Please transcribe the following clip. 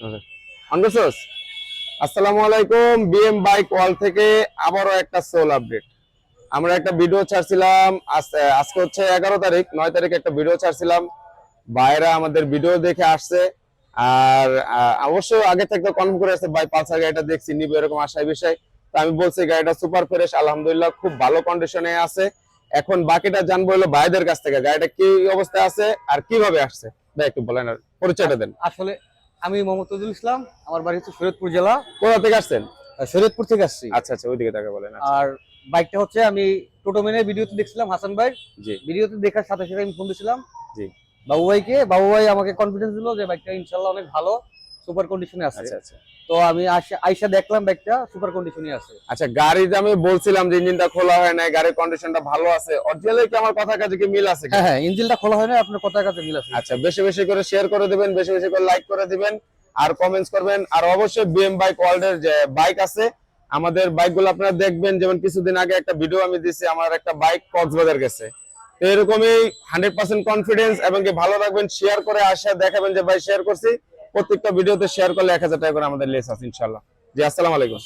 আনগোসস আসসালামু আলাইকুম। BM bike ওয়াল থেকে আবারও একটা সোল আপডেট। আমরা একটা ভিডিও ছাড়ছিলাম আজকে হচ্ছে 11 তারিখ, 9 তারিখে একটা ভিডিও ছাড়ছিলাম। ভাইরা আমাদের ভিডিও দেখে আসছে, আর অবশ্যই আগে থেকে কনফার্ম করে আসছে ভাই পালসার গাড়িটা দেখছি নিব, এরকম আশায় বিষয়। তো আমি বলছি গাড়িটা সুপার ফ্রেশ, আলহামদুলিল্লাহ খুব ভালো কন্ডিশনে আছে। এখন বাকিটা জানবো হলো ভাইদের কাছ থেকে, গাড়িটা কি অবস্থায় আছে আর কিভাবে আসছে। ভাই একটু বলেন, আর পরিচয়টা দেন। আসলে আমি মোহাম্মদ তজুল ইসলাম, আমার বাড়ি হচ্ছে শরীয়তপুর জেলা। কোথা থেকে আসছেন? শরীয়তপুর থেকে আসছি। আচ্ছা আচ্ছা, ওইদিকে তাকে বলেন। আচ্ছা। আর বাইকটা হচ্ছে আমি টোটো মেনের ভিডিওতে দেখছিলাম, হাসান ভাই জি ভিডিওতে দেখার সাথে সাথে আমি ফোন দিয়েছিলাম জি। বাবু ভাইকে। বাবু ভাই আমাকে কনফিডেন্স দিল যে বাইকটা ইনশাল্লাহ অনেক ভালো, সুপার কন্ডিশনে আছে। আচ্ছা আচ্ছা তো আমি আইসা দেখলাম বাইকটা সুপার কন্ডিশনে আছে। আচ্ছা। গাড়িতে আমি বলছিলাম যে ইঞ্জিনটা খোলা হয় নাই, গাড়ির কন্ডিশনটা ভালো আছে, অরিজিনালি কি আমার কথার কাছে কি মিল আছে? হ্যাঁ হ্যাঁ, ইঞ্জিনটা খোলা হয় না, আপনার কথার কাছে মিল আছে। আচ্ছা, বেশি বেশি করে শেয়ার করে দিবেন, বেশি বেশি করে লাইক করে দিবেন, আর কমেন্টস করবেন। আর অবশ্যই বিএম বাইক ওয়ার্ল্ডের যে বাইক আছে, আমাদের বাইকগুলো আপনারা দেখবেন। যেমন কিছুদিন আগে একটা ভিডিও আমি দিছি, আমার একটা বাইক কক্সবাজার গেছে। তো এরকমই 100% কনফিডেন্স এবং কি ভালো রাখবেন, শেয়ার করে আসা দেখাবেন যে ভাই শেয়ার করছি। প্রত্যেকটা ভিডিওতে শেয়ার করলে 1000 টাকা করে আমাদের লেস আছে ইনশাআল্লাহ। জি, আসসালামু আলাইকুম।